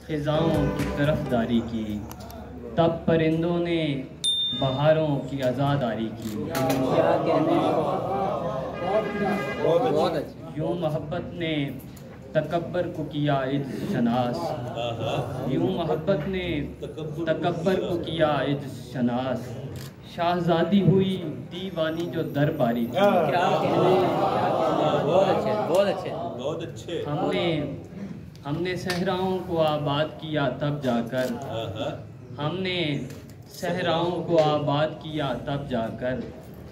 खिज़ाओं की तरफदारी की, तब परिंदों ने बहारों की आज़ादारी की। यूं मोहब्बत ने तकब्बर को किया इज्ज़ शनास, यूं मोहब्बत ने तकब्बर को किया इज्ज़ शनास। शाहजादी हुई दीवानी जो दरबारी थी। क्या कहने, बहुत अच्छे, बहुत अच्छे, बहुत अच्छे। हमने सहराओं को आबाद किया तब जाकर, हमने सहराओं को आबाद किया तब जाकर,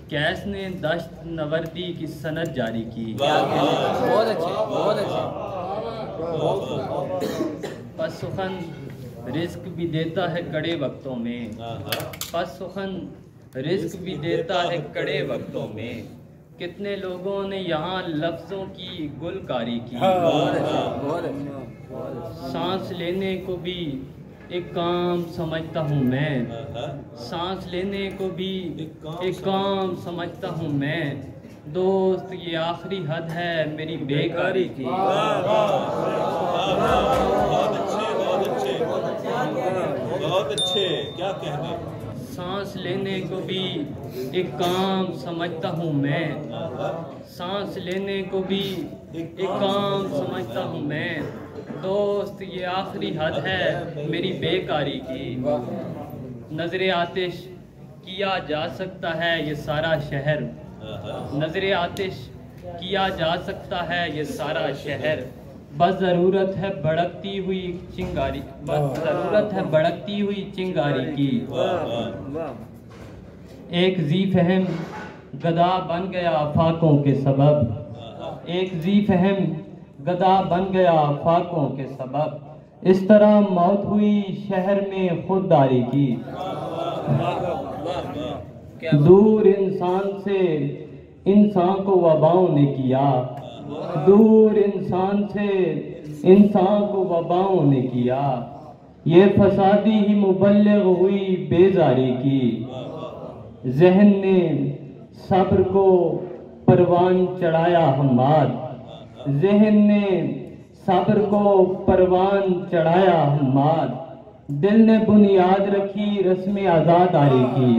कैस ने दश्त नवर्दी की सनद जारी की। बहुत अच्छे, बहुत अच्छे। पस सुखन रिस्क भी देता है कड़े वक्तों में, पस सुखन रिस्क भी देता है कड़े वक्तों में। कितने लोगों ने यहाँ लफ्ज़ों की गुलकारी की। सांस लेने को भी एक काम समझता हूँ मैं, सांस लेने को भी एक काम समझता हूँ मैं। दोस्त ये आखिरी हद है मेरी बेकारी की। बहुत अच्छे, बहुत अच्छे, बहुत अच्छे। क्या कहने। सांस लेने को भी एक काम समझता हूँ मैं, सांस लेने को भी एक काम समझता हूँ मैं। दोस्त ये आखिरी हद है मेरी बेकारी की। नजरे आतिश किया जा सकता है ये सारा शहर, नजरे आतिश किया जा सकता है ये सारा शहर। बस ज़रूरत है भड़कती हुई चिंगारी, बस ज़रूरत है भड़कती हुई चिंगारी की। एक जी फहम गदा बन गया फाकों के सबब, एक जी फहम गदा बन गया फाकों के सबब। इस तरह मौत हुई शहर में खुददारी की। दूर इंसान से इंसान को वबाओं ने किया, दूर इंसान से इंसान को वबाओं ने किया। ये फसादी ही मुबल्लिग हुई बेजारी की। ज़हन ने सब्र को परवान चढ़ाया हम्माद, ज़हन ने सब्र को परवान चढ़ाया हम्माद। दिल ने बुनियाद रखी रस्म आज़ादारी की।